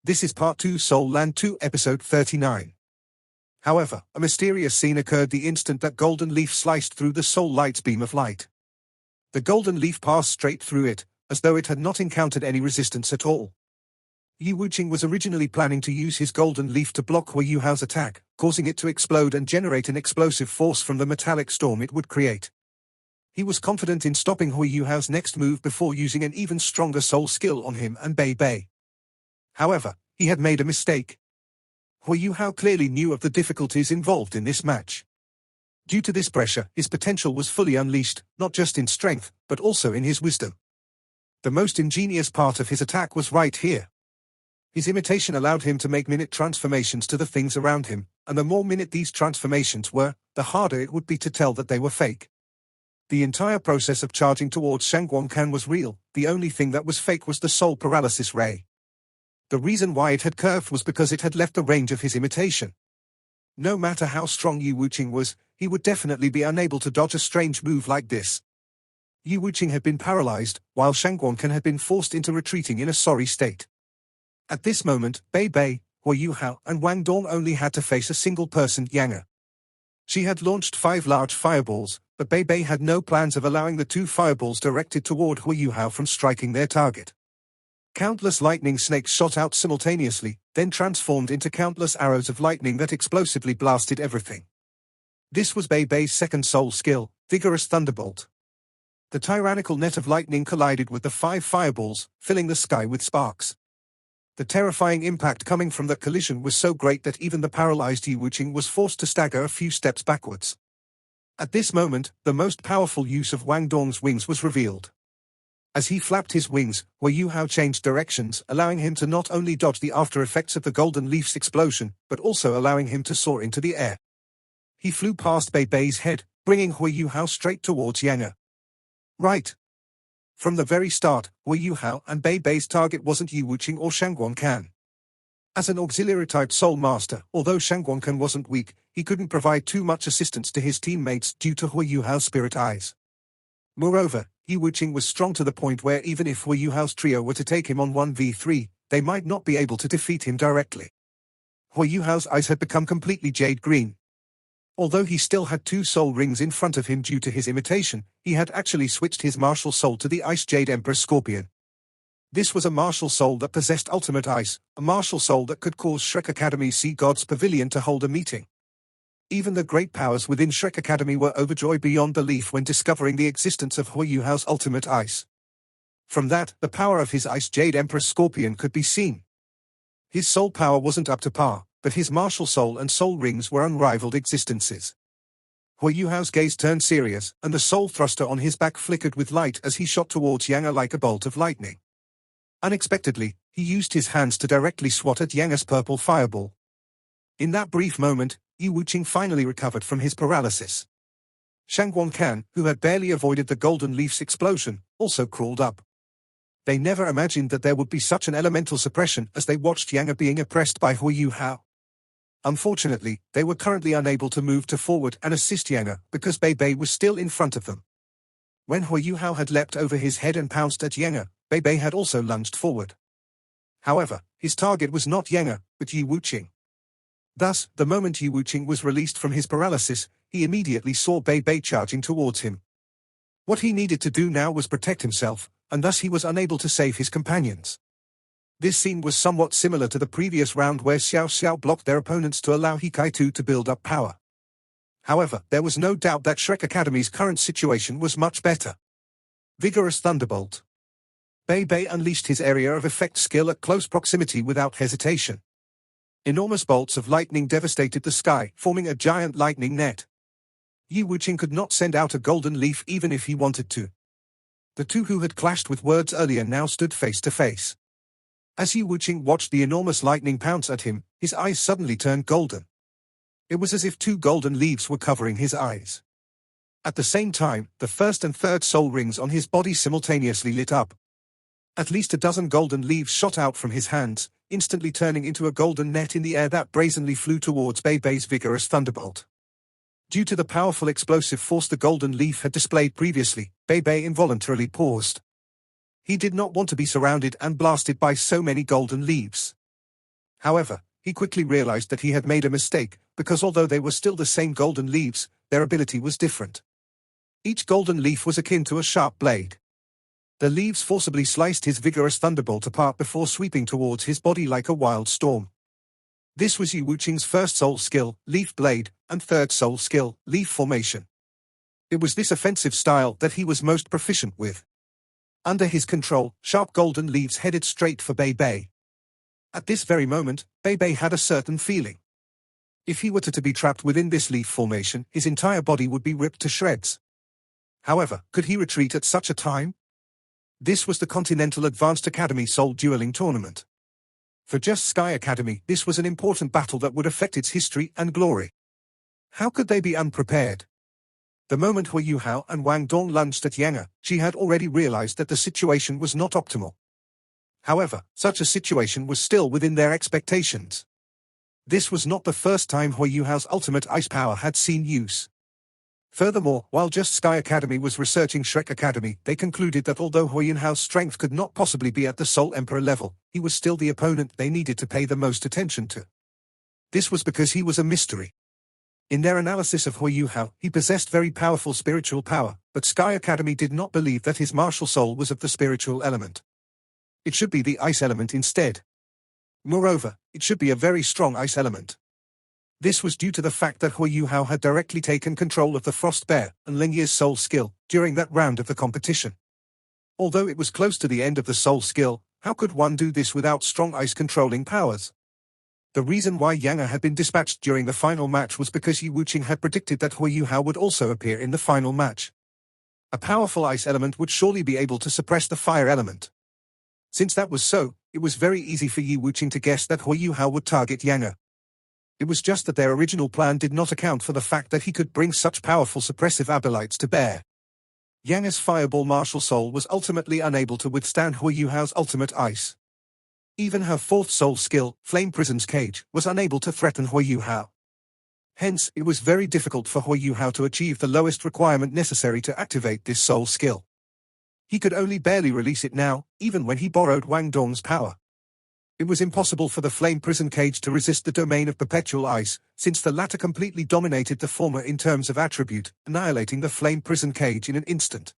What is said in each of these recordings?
This is Part 2 Soul Land 2 Episode 39. However, a mysterious scene occurred the instant that golden leaf sliced through the Soul Light's beam of light. The golden leaf passed straight through it, as though it had not encountered any resistance at all. Yi Wuqing was originally planning to use his golden leaf to block Hui Yuhao's attack, causing it to explode and generate an explosive force from the metallic storm it would create. He was confident in stopping Hui Yuhao's next move before using an even stronger soul skill on him and Bei Bei. However, he had made a mistake. Hui Yuhao clearly knew of the difficulties involved in this match. Due to this pressure, his potential was fully unleashed, not just in strength, but also in his wisdom. The most ingenious part of his attack was right here. His imitation allowed him to make minute transformations to the things around him, and the more minute these transformations were, the harder it would be to tell that they were fake. The entire process of charging towards Shangguangcan was real, the only thing that was fake was the soul paralysis ray. The reason why it had curved was because it had left the range of his imitation. No matter how strong Yi Wuqing was, he would definitely be unable to dodge a strange move like this. Yi Wuqing had been paralyzed, while Shangguangcan had been forced into retreating in a sorry state. At this moment, Bei Bei, Hui Yuhao, and Wang Dong only had to face a single person, Yang. She had launched 5 large fireballs, but Bei Bei had no plans of allowing the 2 fireballs directed toward Hui Yuhao from striking their target. Countless lightning snakes shot out simultaneously, then transformed into countless arrows of lightning that explosively blasted everything. This was Bei Bei's second soul skill, Vigorous Thunderbolt. The tyrannical net of lightning collided with the 5 fireballs, filling the sky with sparks. The terrifying impact coming from the collision was so great that even the paralyzed Yi Wuqing was forced to stagger a few steps backwards. At this moment, the most powerful use of Wang Dong's wings was revealed. As he flapped his wings, Hui Yuhao changed directions, allowing him to not only dodge the after effects of the golden leaf's explosion, but also allowing him to soar into the air. He flew past Bei Bei's head, bringing Hui Yuhao straight towards Yang. Right. From the very start, Hui Yuhao and Bei Bei's target wasn't Yi Wuqing or Shangguangcan. As an auxiliary-type soul master, although Shangguangcan wasn't weak, he couldn't provide too much assistance to his teammates due to Hui Yuhao's spirit eyes. Moreover, Yi Wuqing was strong to the point where even if Hui Yuhao's trio were to take him on 1v3, they might not be able to defeat him directly. Hui Yuhao's eyes had become completely jade green. Although he still had 2 soul rings in front of him due to his imitation, he had actually switched his martial soul to the Ice Jade Emperor Scorpion. This was a martial soul that possessed ultimate ice, a martial soul that could cause Shrek Academy's Sea God's Pavilion to hold a meeting. Even the great powers within Shrek Academy were overjoyed beyond belief when discovering the existence of Hui Yuhao's ultimate ice. From that, the power of his Ice Jade Emperor Scorpion could be seen. His soul power wasn't up to par, but his martial soul and soul rings were unrivaled existences. Hui Yuhao's gaze turned serious, and the soul thruster on his back flickered with light as he shot towards Yang like a bolt of lightning. Unexpectedly, he used his hands to directly swat at Yang's purple fireball. In that brief moment, Yi Wuqing finally recovered from his paralysis. Shangguangcan, who had barely avoided the golden leaf's explosion, also crawled up. They never imagined that there would be such an elemental suppression as they watched Yang being oppressed by Hui Yuhao. Unfortunately, they were currently unable to move to forward and assist Yang because Bei Bei was still in front of them. When Hui Yuhao had leapt over his head and pounced at Yang, Bei Bei had also lunged forward. However, his target was not Yang, but Yi Wuqing. Thus, the moment Yi Wuqing was released from his paralysis, he immediately saw Bei Bei charging towards him. What he needed to do now was protect himself, and thus he was unable to save his companions. This scene was somewhat similar to the previous round where Xiao Xiao blocked their opponents to allow He Kai-Tu to build up power. However, there was no doubt that Shrek Academy's current situation was much better. Vigorous Thunderbolt. Bei Bei unleashed his area of effect skill at close proximity without hesitation. Enormous bolts of lightning devastated the sky, forming a giant lightning net. Yi Wuqing could not send out a golden leaf even if he wanted to. The 2 who had clashed with words earlier now stood face to face. As Yi Wuqing watched the enormous lightning pounce at him, his eyes suddenly turned golden. It was as if 2 golden leaves were covering his eyes. At the same time, the first and third soul rings on his body simultaneously lit up. At least a dozen golden leaves shot out from his hands, instantly turning into a golden net in the air that brazenly flew towards Bei Bei's vigorous thunderbolt. Due to the powerful explosive force the golden leaf had displayed previously, Bei Bei involuntarily paused. He did not want to be surrounded and blasted by so many golden leaves. However, he quickly realized that he had made a mistake, because although they were still the same golden leaves, their ability was different. Each golden leaf was akin to a sharp blade. The leaves forcibly sliced his vigorous thunderbolt apart before sweeping towards his body like a wild storm. This was Yu Wuqing's first soul skill, Leaf Blade, and third soul skill, Leaf Formation. It was this offensive style that he was most proficient with. Under his control, sharp golden leaves headed straight for Bei Bei. At this very moment, Bei Bei had a certain feeling. If he were to be trapped within this leaf formation, his entire body would be ripped to shreds. However, could he retreat at such a time? This was the Continental Advanced Academy Soul Dueling Tournament. For Just Sky Academy, this was an important battle that would affect its history and glory. How could they be unprepared? The moment Hui Yuhao and Wang Dong lunged at Yang, she had already realized that the situation was not optimal. However, such a situation was still within their expectations. This was not the first time Hui Yuhao's ultimate ice power had seen use. Furthermore, while Just Sky Academy was researching Shrek Academy, they concluded that although Hui Yuhao's strength could not possibly be at the Soul Emperor level, he was still the opponent they needed to pay the most attention to. This was because he was a mystery. In their analysis of Hui Yuhao, he possessed very powerful spiritual power, but Sky Academy did not believe that his martial soul was of the spiritual element. It should be the ice element instead. Moreover, it should be a very strong ice element. This was due to the fact that Hui Yuhao had directly taken control of the Frost Bear and Ling Yi's soul skill during that round of the competition. Although it was close to the end of the soul skill, how could one do this without strong ice controlling powers? The reason why Yang had been dispatched during the final match was because Yu Wuqing had predicted that Hui Yuhao would also appear in the final match. A powerful ice element would surely be able to suppress the fire element. Since that was so, it was very easy for Yu Wuqing to guess that Hui Yuhao would target Yang. It was just that their original plan did not account for the fact that he could bring such powerful suppressive abilities to bear. Yang's fireball martial soul was ultimately unable to withstand Hui Yuhao's ultimate ice. Even her fourth soul skill, Flame Prism's Cage, was unable to threaten Hui Yuhao. Hence, it was very difficult for Hui Yuhao to achieve the lowest requirement necessary to activate this soul skill. He could only barely release it now, even when he borrowed Wang Dong's power. It was impossible for the Flame Prison Cage to resist the domain of perpetual ice, since the latter completely dominated the former in terms of attribute, annihilating the Flame Prison Cage in an instant.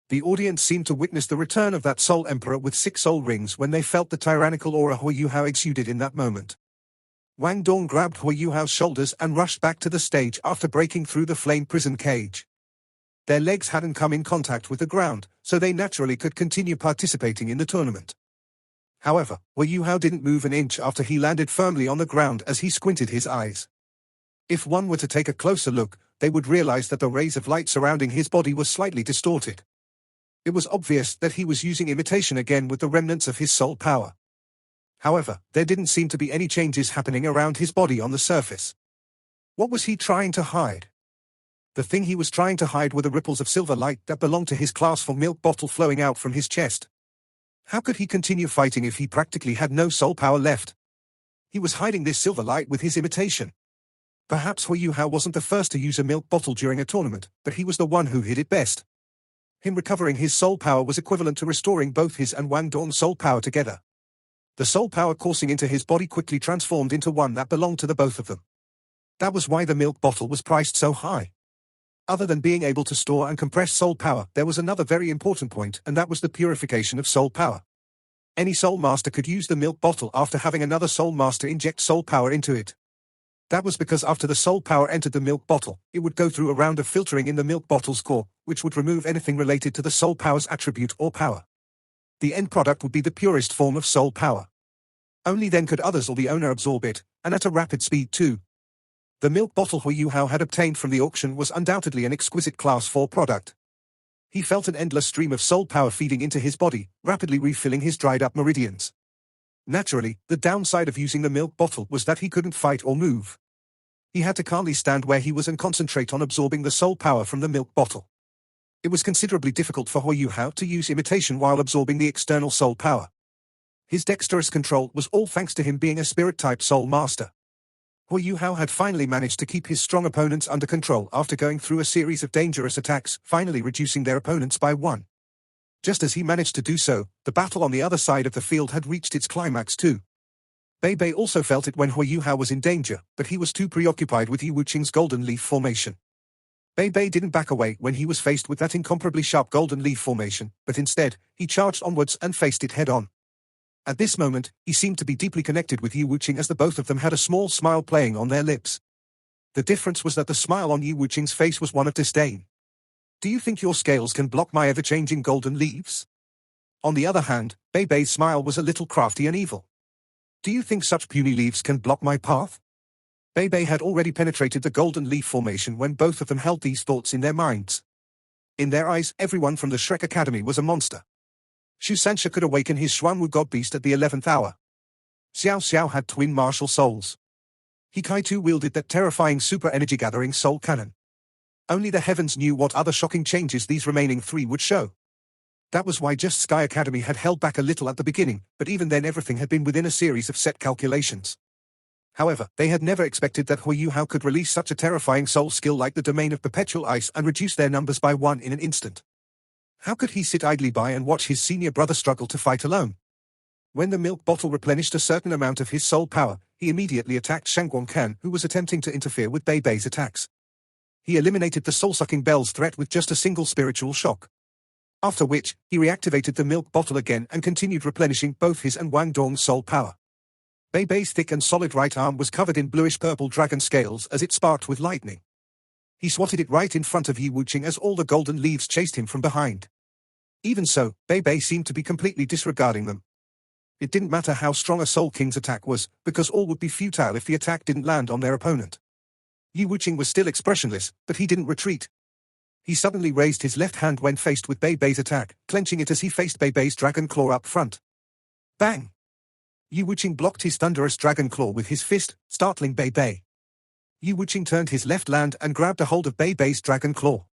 The audience seemed to witness the return of that Soul Emperor with 6 soul rings when they felt the tyrannical aura Hui Yuhao exuded in that moment. Wang Dong grabbed Hui Yuhao's shoulders and rushed back to the stage after breaking through the Flame Prison Cage. Their legs hadn't come in contact with the ground, so they naturally could continue participating in the tournament. However, Hui Yuhao didn't move an inch after he landed firmly on the ground as he squinted his eyes. If one were to take a closer look, they would realize that the rays of light surrounding his body were slightly distorted. It was obvious that he was using imitation again with the remnants of his soul power. However, there didn't seem to be any changes happening around his body on the surface. What was he trying to hide? The thing he was trying to hide were the ripples of silver light that belonged to his Class 4 milk bottle flowing out from his chest. How could he continue fighting if he practically had no soul power left? He was hiding this silver light with his imitation. Perhaps Hui Yuhao wasn't the first to use a milk bottle during a tournament, but he was the one who hid it best. Him recovering his soul power was equivalent to restoring both his and Wang Dong's soul power together. The soul power coursing into his body quickly transformed into one that belonged to the both of them. That was why the milk bottle was priced so high. Other than being able to store and compress soul power, there was another very important point, and that was the purification of soul power. Any soul master could use the milk bottle after having another soul master inject soul power into it. That was because after the soul power entered the milk bottle, it would go through a round of filtering in the milk bottle's core, which would remove anything related to the soul power's attribute or power. The end product would be the purest form of soul power. Only then could others or the owner absorb it, and at a rapid speed too. The milk bottle Hui Yuhao had obtained from the auction was undoubtedly an exquisite Class 4 product. He felt an endless stream of soul power feeding into his body, rapidly refilling his dried-up meridians. Naturally, the downside of using the milk bottle was that he couldn't fight or move. He had to calmly stand where he was and concentrate on absorbing the soul power from the milk bottle. It was considerably difficult for Hui Yuhao to use imitation while absorbing the external soul power. His dexterous control was all thanks to him being a spirit-type soul master. Hui Yuhao had finally managed to keep his strong opponents under control after going through a series of dangerous attacks, finally reducing their opponents by 1. Just as he managed to do so, the battle on the other side of the field had reached its climax too. Bei Bei also felt it when Hui Yuhao was in danger, but he was too preoccupied with Yi Wuqing's golden leaf formation. Bei Bei didn't back away when he was faced with that incomparably sharp golden leaf formation, but instead, he charged onwards and faced it head-on. At this moment, he seemed to be deeply connected with Yi Wuqing as the both of them had a small smile playing on their lips. The difference was that the smile on Yi Wuqing's face was one of disdain. Do you think your scales can block my ever-changing golden leaves? On the other hand, Bei Bei's smile was a little crafty and evil. Do you think such puny leaves can block my path? Bei Bei had already penetrated the golden leaf formation when both of them held these thoughts in their minds. In their eyes, everyone from the Shrek Academy was a monster. Shu Sanxia could awaken his Xuanwu god beast at the 11th hour. Xiao Xiao had twin martial souls. He Kaitu wielded that terrifying super energy-gathering soul cannon. Only the heavens knew what other shocking changes these remaining three would show. That was why Just Sky Academy had held back a little at the beginning, but even then everything had been within a series of set calculations. However, they had never expected that Hui Yuhao could release such a terrifying soul skill like the domain of perpetual ice and reduce their numbers by 1 in an instant. How could he sit idly by and watch his senior brother struggle to fight alone? When the milk bottle replenished a certain amount of his soul power, he immediately attacked Shangguang Kan, who was attempting to interfere with Bei Bei's attacks. He eliminated the soul-sucking bell's threat with just a single spiritual shock. After which, he reactivated the milk bottle again and continued replenishing both his and Wang Dong's soul power. Bei Bei's thick and solid right arm was covered in bluish-purple dragon scales as it sparked with lightning. He swatted it right in front of Yi Wuqing as all the golden leaves chased him from behind. Even so, Bei Bei seemed to be completely disregarding them. It didn't matter how strong a Soul King's attack was, because all would be futile if the attack didn't land on their opponent. Yi Wuqing was still expressionless, but he didn't retreat. He suddenly raised his left hand when faced with Bei Bei's attack, clenching it as he faced Bei Bei's dragon claw up front. Bang! Yi Wuqing blocked his thunderous dragon claw with his fist, startling Bei Bei. Yi Wuqing turned his left hand and grabbed a hold of Bei Bei's dragon claw.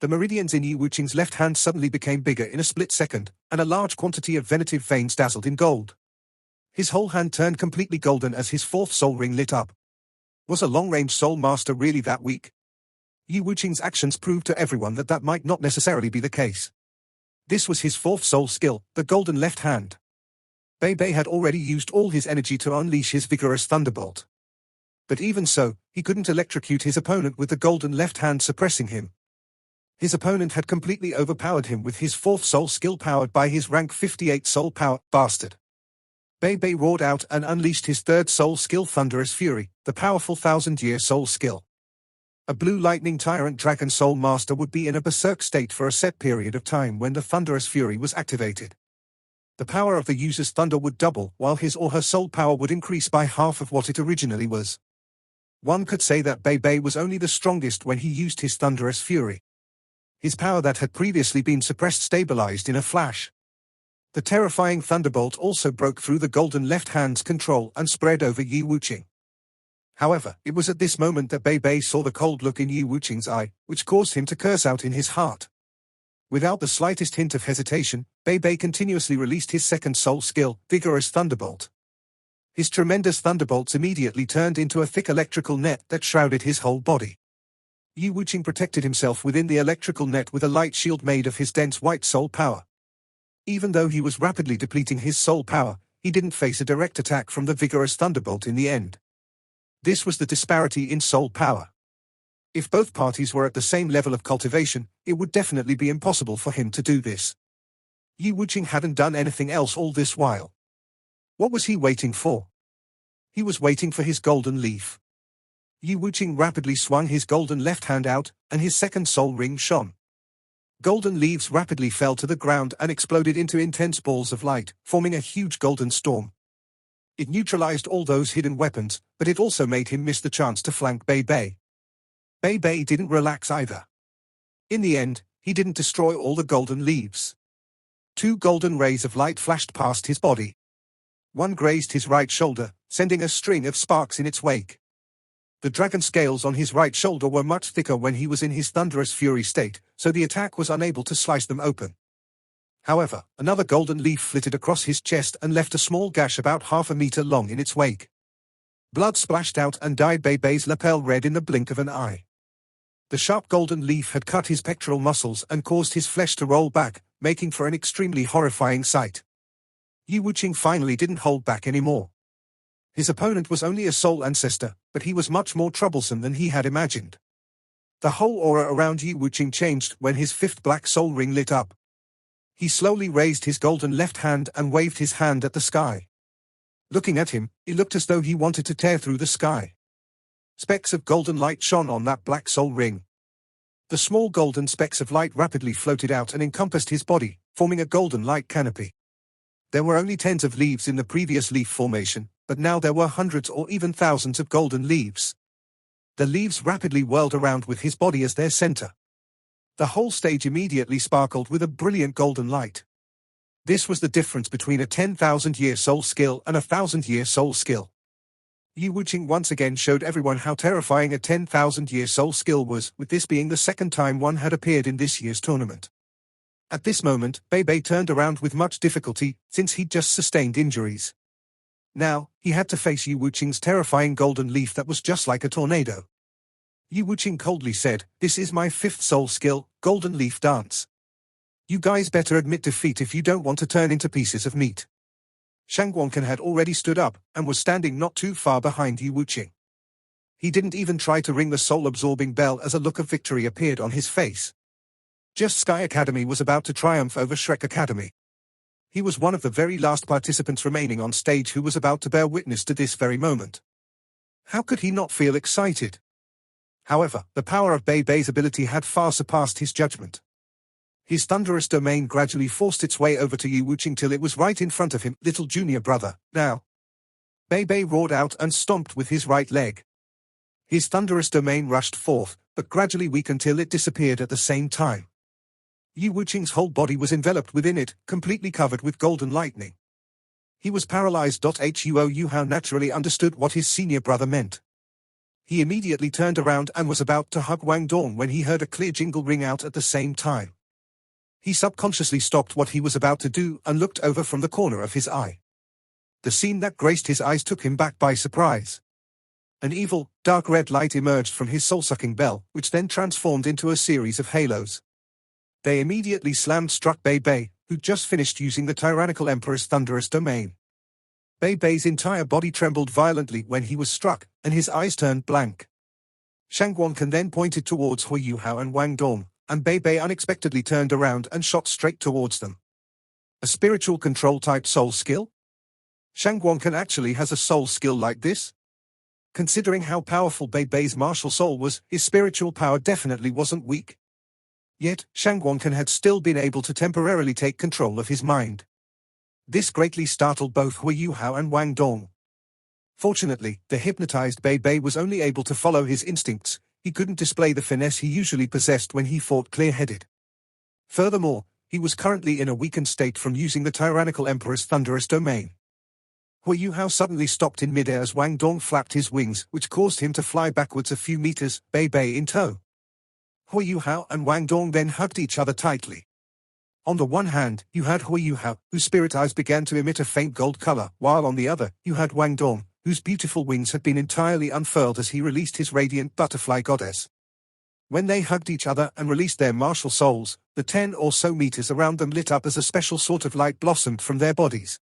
The meridians in Yi Wuqing's left hand suddenly became bigger in a split second, and a large quantity of venative veins dazzled in gold. His whole hand turned completely golden as his fourth soul ring lit up. Was a long-range soul master really that weak? Yi Wuqing's actions proved to everyone that might not necessarily be the case. This was his fourth soul skill, the golden left hand. Bei Bei had already used all his energy to unleash his vigorous thunderbolt. But even so, he couldn't electrocute his opponent with the golden left hand suppressing him. His opponent had completely overpowered him with his fourth soul skill powered by his rank 58 soul power, bastard. Bei Bei roared out and unleashed his third soul skill Thunderous Fury, the powerful 1000-year soul skill. A blue lightning tyrant dragon soul master would be in a berserk state for a set period of time when the Thunderous Fury was activated. The power of the user's thunder would double, while his or her soul power would increase by half of what it originally was. One could say that Bei Bei was only the strongest when he used his Thunderous Fury. His power that had previously been suppressed stabilized in a flash. The terrifying thunderbolt also broke through the golden left hand's control and spread over Yi Wuqing. However, it was at this moment that Bei Bei saw the cold look in Yi Wuqing's eye, which caused him to curse out in his heart. Without the slightest hint of hesitation, Bei Bei continuously released his second soul skill, Vigorous Thunderbolt. His tremendous thunderbolts immediately turned into a thick electrical net that shrouded his whole body. Yi Wuqing protected himself within the electrical net with a light shield made of his dense white soul power. Even though he was rapidly depleting his soul power, he didn't face a direct attack from the Vigorous Thunderbolt in the end. This was the disparity in soul power. If both parties were at the same level of cultivation, it would definitely be impossible for him to do this. Yi Wuqing hadn't done anything else all this while. What was he waiting for? He was waiting for his golden leaf. Yi Wuqing rapidly swung his golden left hand out, and his second soul ring shone. Golden leaves rapidly fell to the ground and exploded into intense balls of light, forming a huge golden storm. It neutralized all those hidden weapons, but it also made him miss the chance to flank Bei Bei. Bei Bei didn't relax either. In the end, he didn't destroy all the golden leaves. 2 golden rays of light flashed past his body. One grazed his right shoulder, sending a string of sparks in its wake. The dragon scales on his right shoulder were much thicker when he was in his thunderous fury state, so the attack was unable to slice them open. However, another golden leaf flitted across his chest and left a small gash about half a meter long in its wake. Blood splashed out and dyed Bei Bei's lapel red in the blink of an eye. The sharp golden leaf had cut his pectoral muscles and caused his flesh to roll back, making for an extremely horrifying sight. Yi Wuqing finally didn't hold back anymore. His opponent was only a soul ancestor, but he was much more troublesome than he had imagined. The whole aura around Yu Wuqing changed when his fifth black soul ring lit up. He slowly raised his golden left hand and waved his hand at the sky. Looking at him, it looked as though he wanted to tear through the sky. Specks of golden light shone on that black soul ring. The small golden specks of light rapidly floated out and encompassed his body, forming a golden light canopy. There were only tens of leaves in the previous leaf formation, but now there were hundreds or even thousands of golden leaves. The leaves rapidly whirled around with his body as their center. The whole stage immediately sparkled with a brilliant golden light. This was the difference between a 10,000-year soul skill and a 1,000-year soul skill. Yu Wuqing once again showed everyone how terrifying a 10,000-year soul skill was, with this being the second time one had appeared in this year's tournament. At this moment, Bei turned around with much difficulty, since he'd just sustained injuries. Now, he had to face Yu Wuqing's terrifying golden leaf that was just like a tornado. Yu Wuqing coldly said, "This is my fifth soul skill, Golden Leaf Dance. You guys better admit defeat if you don't want to turn into pieces of meat." Shangguangcan had already stood up, and was standing not too far behind Yu Wuqing. He didn't even try to ring the soul-absorbing bell as a look of victory appeared on his face. Just Sky Academy was about to triumph over Shrek Academy. He was one of the very last participants remaining on stage who was about to bear witness to this very moment. How could he not feel excited? However, the power of Bei's ability had far surpassed his judgment. His thunderous domain gradually forced its way over to Yu Wuqing till it was right in front of him. "Little junior brother, now!" Bei roared out and stomped with his right leg. His thunderous domain rushed forth, but gradually weakened till it disappeared at the same time. Yu Wuqing's whole body was enveloped within it, completely covered with golden lightning. He was paralyzed. Yu Hao naturally understood what his senior brother meant. He immediately turned around and was about to hug Wang Dong when he heard a clear jingle ring out at the same time. He subconsciously stopped what he was about to do and looked over from the corner of his eye. The scene that graced his eyes took him back by surprise. An evil, dark red light emerged from his soul-sucking bell, which then transformed into a series of halos. They immediately struck Bei, who just finished using the tyrannical emperor's thunderous domain. Bei's entire body trembled violently when he was struck, and his eyes turned blank. Shangguangcan then pointed towards Yu Hao and Wang Dong, and Bei unexpectedly turned around and shot straight towards them. A spiritual control-type soul skill? Shangguangcan actually has a soul skill like this? Considering how powerful Bei's martial soul was, his spiritual power definitely wasn't weak. Yet, Shangguangcan had still been able to temporarily take control of his mind. This greatly startled both Yu Hao and Wang Dong. Fortunately, the hypnotized Bei was only able to follow his instincts. He couldn't display the finesse he usually possessed when he fought clear-headed. Furthermore, he was currently in a weakened state from using the tyrannical emperor's thunderous domain. Yu Hao suddenly stopped in midair as Wang Dong flapped his wings, which caused him to fly backwards a few meters, Bei in tow. Yu Hao and Wang Dong then hugged each other tightly. On the one hand, you had Yu Hao, whose spirit eyes began to emit a faint gold color, while on the other, you had Wang Dong, whose beautiful wings had been entirely unfurled as he released his radiant butterfly goddess. When they hugged each other and released their martial souls, the 10 or so meters around them lit up as a special sort of light blossomed from their bodies.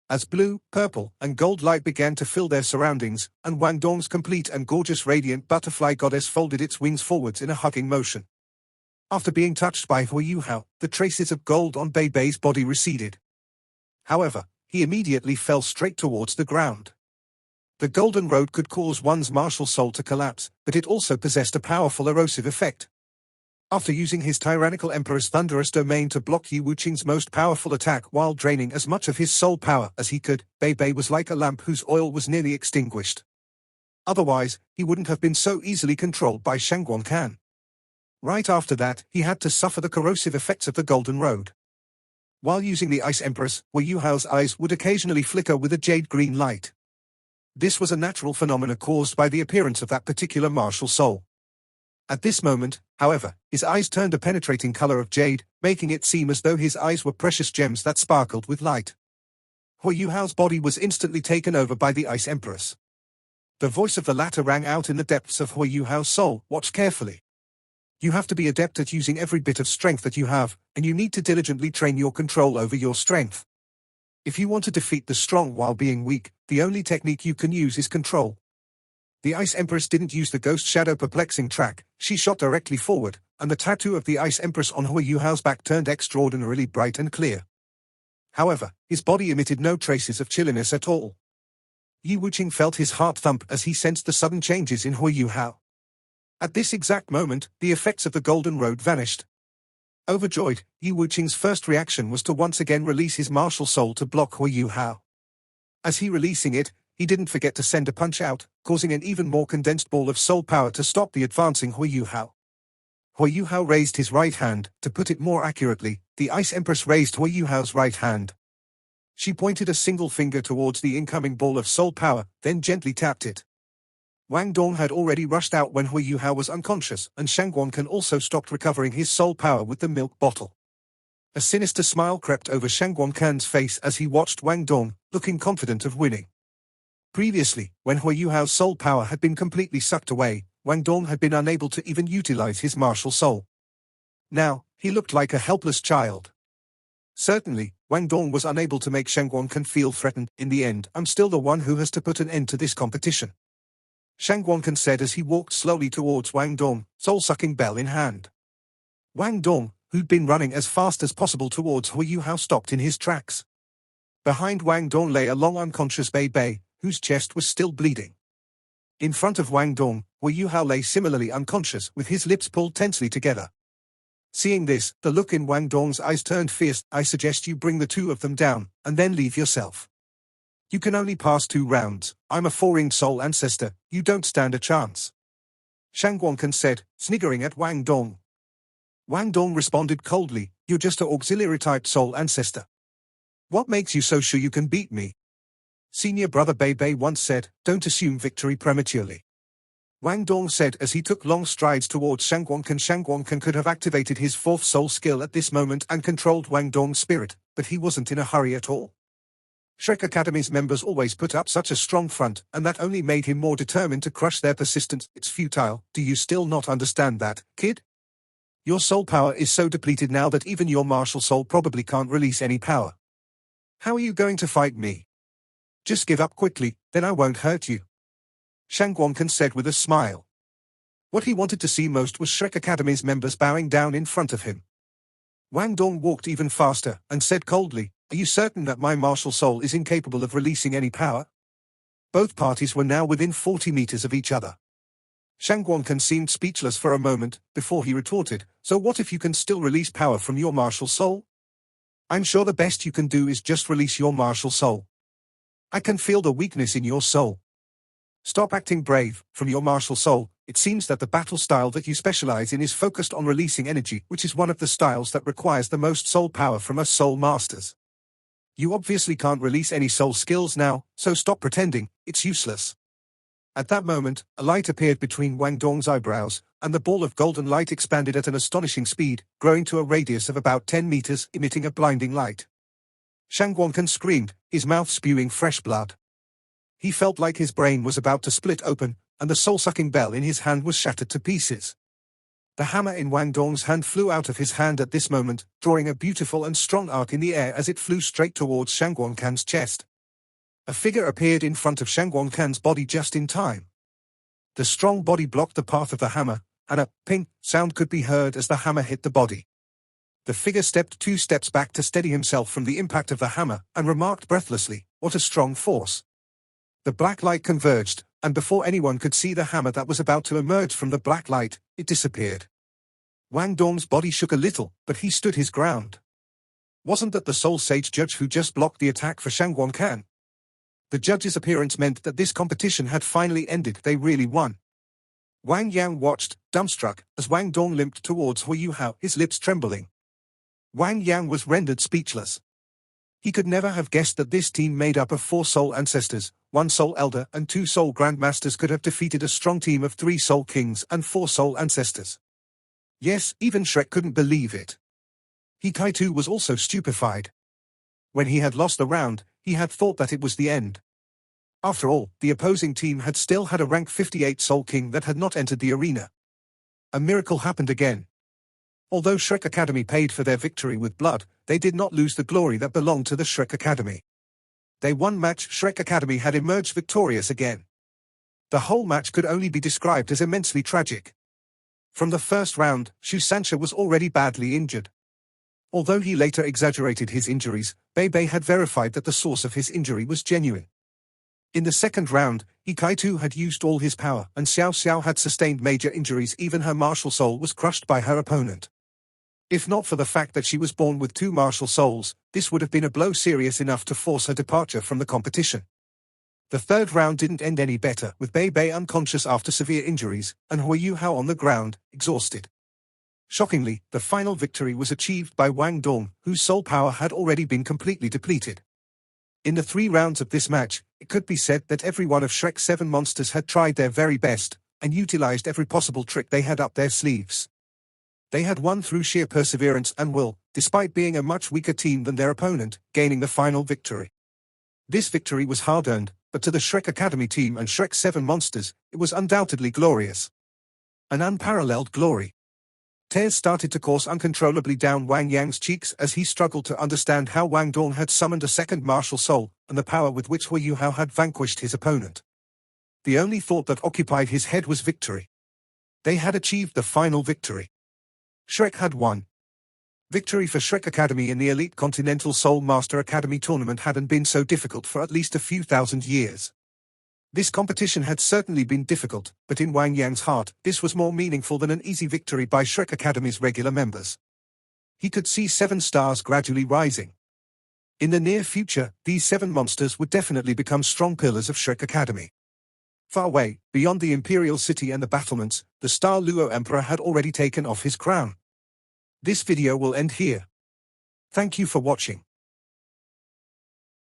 As blue, purple, and gold light began to fill their surroundings, and Wang Dong's complete and gorgeous radiant butterfly goddess folded its wings forwards in a hugging motion. After being touched by Yu Hao, the traces of gold on Bei's body receded. However, he immediately fell straight towards the ground. The golden road could cause one's martial soul to collapse, but it also possessed a powerful erosive effect. After using his tyrannical emperor's thunderous domain to block Yu Wuqing's most powerful attack while draining as much of his soul power as he could, Bei was like a lamp whose oil was nearly extinguished. Otherwise, he wouldn't have been so easily controlled by Shangguangcan. Right after that, he had to suffer the corrosive effects of the Golden Road. While using the Ice Empress, Yu Hao's eyes would occasionally flicker with a jade-green light. This was a natural phenomenon caused by the appearance of that particular martial soul. At this moment, however, his eyes turned a penetrating color of jade, making it seem as though his eyes were precious gems that sparkled with light. Yu Hao's body was instantly taken over by the Ice Empress. The voice of the latter rang out in the depths of Yu Hao's soul. "Watch carefully. You have to be adept at using every bit of strength that you have, and you need to diligently train your control over your strength. If you want to defeat the strong while being weak, the only technique you can use is control. The Ice Empress didn't use the Ghost Shadow perplexing track, she shot directly forward, and the tattoo of the Ice Empress on Hui Yuhao's back turned extraordinarily bright and clear. However, his body emitted no traces of chilliness at all. Yi Wuqing felt his heart thump as he sensed the sudden changes in Hui Yuhao. At this exact moment, the effects of the Golden Road vanished. Overjoyed, Yi Wuqing's first reaction was to once again release his martial soul to block Hui Yuhao. As he releasing it, he didn't forget to send a punch out, causing an even more condensed ball of soul power to stop the advancing Hui Yuhao. Hui Yuhao raised his right hand, to put it more accurately, the Ice Empress raised Hui Yuhao's right hand. She pointed a single finger towards the incoming ball of soul power, then gently tapped it. Wang Dong had already rushed out when Hui Yuhao was unconscious, and Shangguan also stopped recovering his soul power with the milk bottle. A sinister smile crept over Shangguan's face as he watched Wang Dong, looking confident of winning. Previously, when Hui Yuhao's soul power had been completely sucked away, Wang Dong had been unable to even utilize his martial soul. Now, he looked like a helpless child. Certainly, Wang Dong was unable to make Shangguan feel threatened. In the end, I'm still the one who has to put an end to this competition, Shangguan said as he walked slowly towards Wang Dong, soul-sucking bell in hand. Wang Dong, who'd been running as fast as possible towards Hui Yuhao, stopped in his tracks. Behind Wang Dong lay a long unconscious Bei Bei, whose chest was still bleeding. In front of Wang Dong, Hui Yuhao lay similarly unconscious with his lips pulled tensely together. Seeing this, the look in Wang Dong's eyes turned fierce. I suggest you bring the two of them down, and then leave yourself. You can only pass 2 rounds, I'm a 4-ringed soul ancestor, you don't stand a chance. Shangguan said, sniggering at Wang Dong. Wang Dong responded coldly, you're just an auxiliary-type soul ancestor. What makes you so sure you can beat me? Senior brother Bei Bei once said, don't assume victory prematurely. Wang Dong said as he took long strides towards Shangguan. Shangguan could have activated his 4th soul skill at this moment and controlled Wang Dong's spirit, but he wasn't in a hurry at all. Shrek Academy's members always put up such a strong front, and that only made him more determined to crush their persistence. It's futile. Do you still not understand that, kid? Your soul power is so depleted now that even your martial soul probably can't release any power. How are you going to fight me? Just give up quickly, then I won't hurt you. Shangguan said with a smile. What he wanted to see most was Shrek Academy's members bowing down in front of him. Wang Dong walked even faster, and said coldly, are you certain that my martial soul is incapable of releasing any power? Both parties were now within 40 meters of each other. Shangguan seemed speechless for a moment, before he retorted, so what if you can still release power from your martial soul? I'm sure the best you can do is just release your martial soul. I can feel the weakness in your soul. Stop acting brave. From your martial soul, it seems that the battle style that you specialize in is focused on releasing energy, which is one of the styles that requires the most soul power from us soul masters. You obviously can't release any soul skills now, so stop pretending, it's useless. At that moment, a light appeared between Wang Dong's eyebrows, and the ball of golden light expanded at an astonishing speed, growing to a radius of about 10 meters, emitting a blinding light. Shangguan screamed, his mouth spewing fresh blood. He felt like his brain was about to split open, and the soul-sucking bell in his hand was shattered to pieces. The hammer in Wang Dong's hand flew out of his hand at this moment, drawing a beautiful and strong arc in the air as it flew straight towards Shangguan's chest. A figure appeared in front of Shangguan's body just in time. The strong body blocked the path of the hammer, and a ping sound could be heard as the hammer hit the body. The figure stepped 2 steps back to steady himself from the impact of the hammer, and remarked breathlessly, what a strong force. The black light converged, and before anyone could see the hammer that was about to emerge from the black light, it disappeared. Wang Dong's body shook a little, but he stood his ground. Wasn't that the Soul Sage judge who just blocked the attack for Shangguan? The judge's appearance meant that this competition had finally ended. They really won. Wang Yang watched, dumbstruck, as Wang Dong limped towards Hui Yuhao, his lips trembling. Wang Yang was rendered speechless. He could never have guessed that this team made up of 4 soul ancestors, 1 soul elder and 2 soul grandmasters could have defeated a strong team of 3 soul kings and 4 soul ancestors. Yes, even Shrek couldn't believe it. He Kai was also stupefied. When he had lost the round, he had thought that it was the end. After all, the opposing team had still had a rank 58 soul king that had not entered the arena. A miracle happened again. Although Shrek Academy paid for their victory with blood, they did not lose the glory that belonged to the Shrek Academy. Day 1 match, Shrek Academy had emerged victorious again. The whole match could only be described as immensely tragic. From the first round, Shusansha was already badly injured. Although he later exaggerated his injuries, Bei had verified that the source of his injury was genuine. In the second round, Ikaitu had used all his power, and Xiao Xiao had sustained major injuries. Even her martial soul was crushed by her opponent. If not for the fact that she was born with 2 martial souls, this would have been a blow serious enough to force her departure from the competition. The third round didn't end any better, with Bei unconscious after severe injuries, and Hui Yuhao on the ground, exhausted. Shockingly, the final victory was achieved by Wang Dong, whose soul power had already been completely depleted. In the 3 rounds of this match, it could be said that every one of Shrek's 7 monsters had tried their very best, and utilized every possible trick they had up their sleeves. They had won through sheer perseverance and will, despite being a much weaker team than their opponent, gaining the final victory. This victory was hard-earned, but to the Shrek Academy team and Shrek's 7 monsters, it was undoubtedly glorious. An unparalleled glory. Tears started to course uncontrollably down Wang Yang's cheeks as he struggled to understand how Wang Dong had summoned a second martial soul, and the power with which Hui Yuhao had vanquished his opponent. The only thought that occupied his head was victory. They had achieved the final victory. Shrek had won. Victory for Shrek Academy in the Elite Continental Soul Master Academy tournament hadn't been so difficult for at least a few thousand years. This competition had certainly been difficult, but in Wang Yang's heart, this was more meaningful than an easy victory by Shrek Academy's regular members. He could see 7 stars gradually rising. In the near future, these 7 monsters would definitely become strong pillars of Shrek Academy. Far away, beyond the Imperial City and the battlements, the Star Luo Emperor had already taken off his crown. This video will end here. Thank you for watching.